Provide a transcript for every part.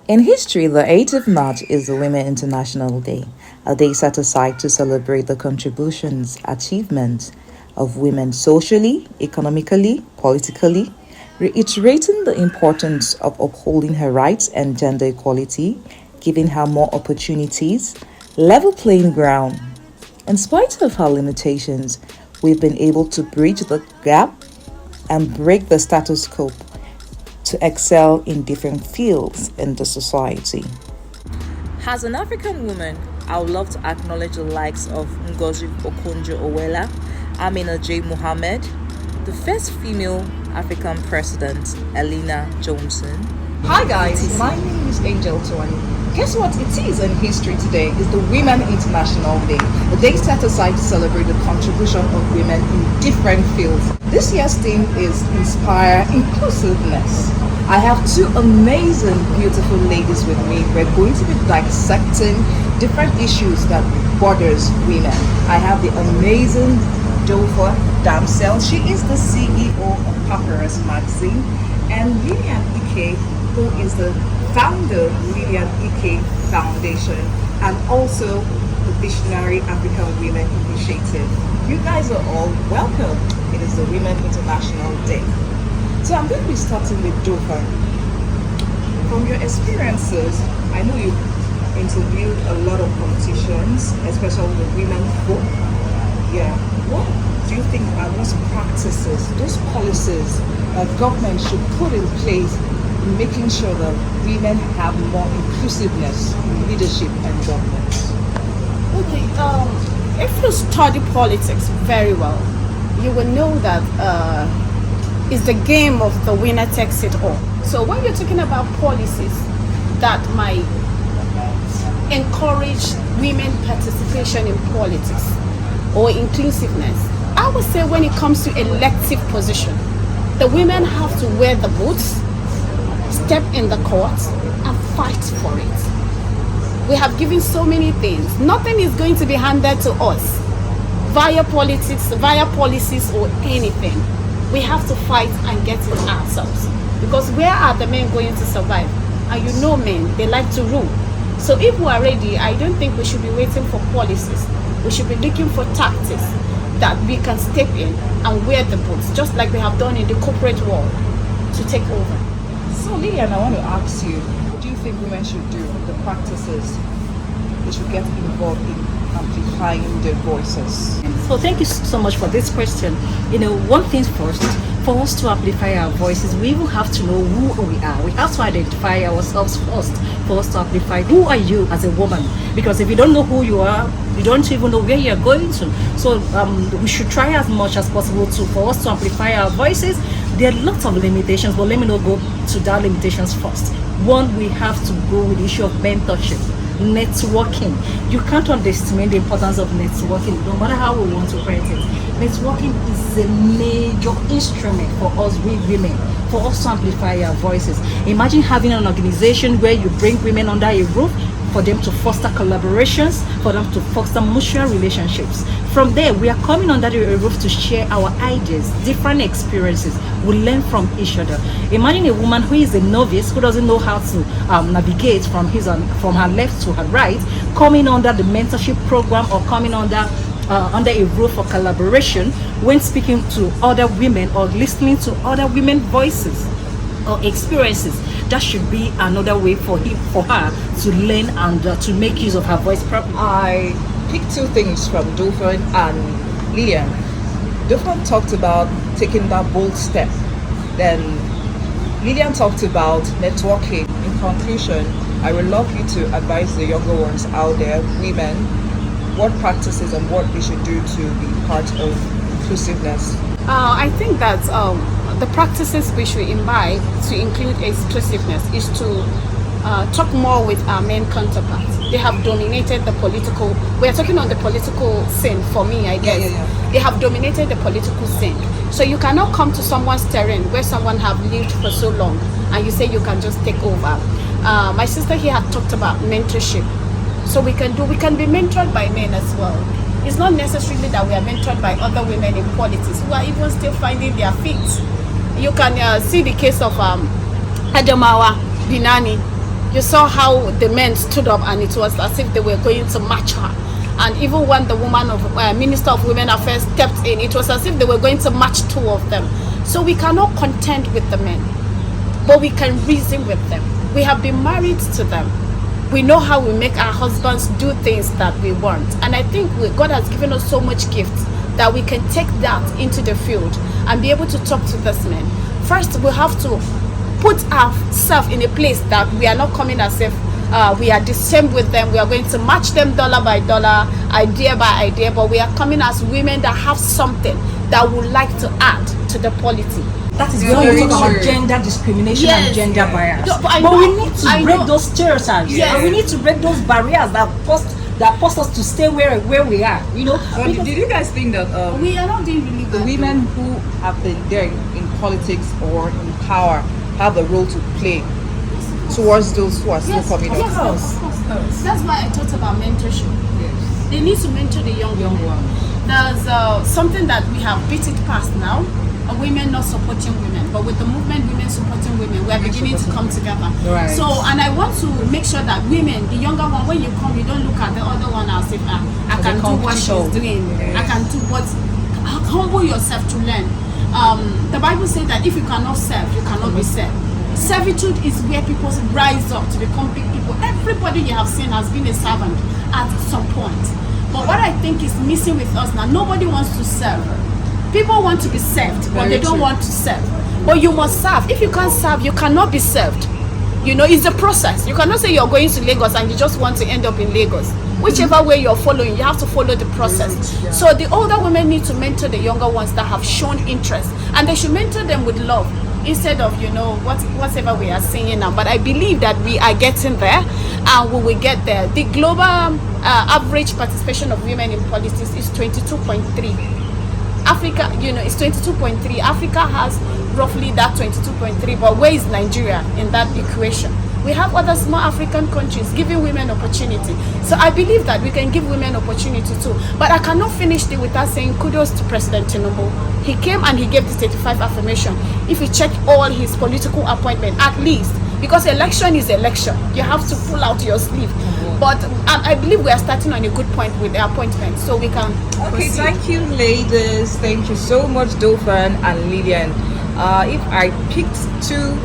In history, the 8th of March is the Women International Day, a day set aside to celebrate the contributions, achievements of women socially, economically, politically, reiterating the importance of upholding her rights and gender equality, giving her more opportunities, level playing ground. In spite of her limitations, we've been able to bridge the gap and break the status quo to excel in different fields in the society. As an African woman, I would love to acknowledge the likes of Ngozi Okonjo-Iweala, Amina J. Mohammed, the first female African president, Elena Johnson. Hi guys, my name is Angel Twani. Guess what it is in history today is the Women International Day. The day set aside to celebrate the contribution of women in different fields. This year's theme is Inspire Inclusiveness. I have two amazing, beautiful ladies with me. We're going to be dissecting different issues that bothers women. I have the amazing Dofa Damsel. She is the CEO of Papyrus Magazine, and Lillian Ike, who is the founder of Lillian Ike Foundation, and also the Visionary African Women Initiative. You guys are all welcome. It is the Women International Day. So I'm going to be starting with Dofa. From your experiences, I know you've interviewed a lot of politicians, especially the women folk. Yeah. What do you think are those practices, those policies that government should put in place in making sure that women have more inclusiveness in leadership and government? Okay, if you study politics very well, you will know that it's the game of the winner takes it all. So when you're talking about policies that might encourage women participation in politics or inclusiveness, I would say when it comes to elective position, the women have to wear the boots, step in the court, and fight for it. We have given so many things. Nothing is going to be handed to us via politics, via policies, or anything. We have to fight and get it ourselves. Because where are the men going to survive? And you know men, they like to rule. So if we are ready, I don't think we should be waiting for policies. We should be looking for tactics that we can step in and wear the boots, just like we have done in the corporate world, to take over. So Lillian, I want to ask you, what do you think women should do, the practices they should get involved in amplifying their voices? So thank you so much for this question. One thing first, for us to amplify our voices, we will have to know who we are. We have to identify ourselves first for us to amplify. Who are you as a woman? Because if you don't know who you are, you don't even know where you're going to. So we should try as much as possible for us to amplify our voices. There are lots of limitations, but let me not go to that limitations first. One, we have to go with the issue of mentorship. Networking. You can't underestimate the importance of networking, no matter how we want to write it. Networking is a major instrument for us, we women, for us to amplify our voices. Imagine having an organization where you bring women under a roof, for them to foster collaborations, for them to foster mutual relationships. From there, we are coming under a roof to share our ideas, different experiences. We learn from each other. Imagine a woman who is a novice, who doesn't know how to navigate from her left to her right, coming under the mentorship program or coming under a roof for collaboration when speaking to other women or listening to other women's voices or experiences. That should be another way for her to learn and to make use of her voice properly. I picked two things from Dofa and Lillian. Dofa talked about taking that bold step. Then Lillian talked about networking. In conclusion, I would love you to advise the younger ones out there, women, what practices and what they should do to be part of inclusiveness. I think that the practices we should imbibe to include exclusiveness is to talk more with our men counterparts. They have dominated the political, we are talking on the political scene for me, I guess. They have dominated the political scene. So you cannot come to someone's terrain where someone have lived for so long and you say you can just take over. My sister here had talked about mentorship. So we can be mentored by men as well. It's not necessarily that we are mentored by other women in politics who are even still finding their feet. You can see the case of Adamawa Binani. You saw how the men stood up, and it was as if they were going to match her. And even when the woman of Minister of Women Affairs stepped in, it was as if they were going to match two of them. So we cannot contend with the men, but we can reason with them. We have been married to them. We know how we make our husbands do things that we want. And I think God has given us so much gifts that we can take that into the field and be able to talk to this man. First, we have to put ourselves in a place that we are not coming as if we are the same with them. We are going to match them dollar by dollar, idea by idea, but we are coming as women that have something that would like to add to the polity. That is when we talk about gender discrimination and gender bias. But we need to break those stereotypes. Yes. And we need to break those barriers that force us to stay where we are. You know. Did you guys think that We are not doing really the bad. women who have been there in politics or in power have a role to play towards those who are still coming up? Yes, of course. That's why I talked about mentorship. Yes. They need to mentor the young women. There's something that we have beat it past now. Women not supporting women, but with the movement women supporting women, we are beginning to come together. Right. So, and I want to make sure that women, the younger one, when you come, you don't look at the other one as if I can do what she's doing. Yes. I can do what. Humble yourself to learn. The Bible says that if you cannot serve, you cannot be served. Servitude is where people rise up to become big people. Everybody you have seen has been a servant at some point. But what I think is missing with us now, nobody wants to serve. People want to be served, but they don't want to serve. But you must serve. If you can't serve, you cannot be served. You know, it's a process. You cannot say you're going to Lagos and you just want to end up in Lagos. Whichever way you're following, you have to follow the process. So the older women need to mentor the younger ones that have shown interest, and they should mentor them with love instead of, you know, whatever we are saying now. But I believe that we are getting there, and we will get there. The global average participation of women in politics is 22.3. Africa, you know, it's 22.3. Africa has roughly that 22.3, but where is Nigeria in that equation? We have other small African countries giving women opportunity. So I believe that we can give women opportunity too. But I cannot finish it without saying kudos to President Tinubu. He came and he gave this 85 affirmation. If you check all his political appointment, at least, because election is election, you have to pull out your sleeve. But I believe we are starting on a good point with the appointment, so we can Okay, proceed. thank you, ladies. Thank you so much, Dauphin and Lillian. If I picked 2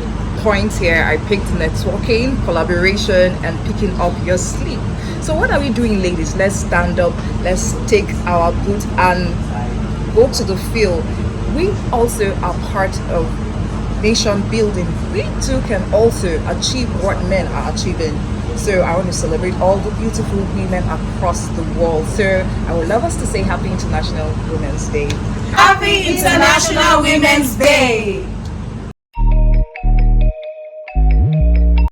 points here, I picked networking, collaboration, and picking up your sleep. So what are we doing, ladies? Let's stand up. Let's take our boot and go to the field. We also are part of nation building. We too can also achieve what men are achieving. So I want to celebrate all the beautiful women across the world. So I would love us to say Happy International Women's Day. Happy International Women's Day!